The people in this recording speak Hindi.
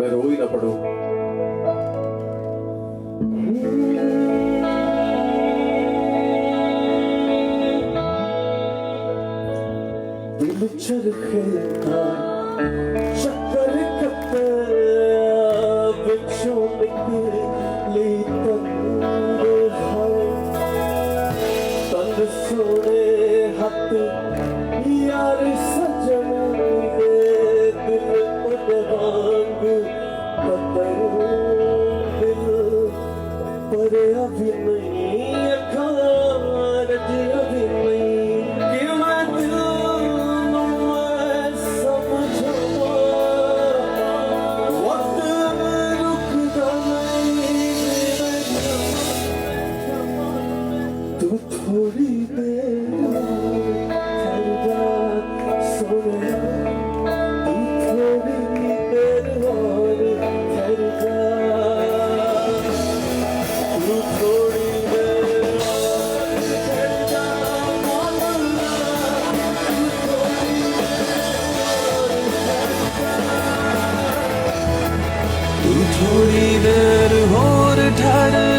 मैं रो ही ना पड़ूं। दिल चरखे चक्कर कते बिचों निकली तंग है तंग सोने हथ यार सजन दे दिल उड़ वांग कतर दिल पर अभी नहीं अखार जी अभी नहीं कि मैं दिल थोड़ी देर हर रात सोने तू थोड़ी देर और हर रात तू थोड़ी देर और हर रात तू थोड़ी देर और ठहर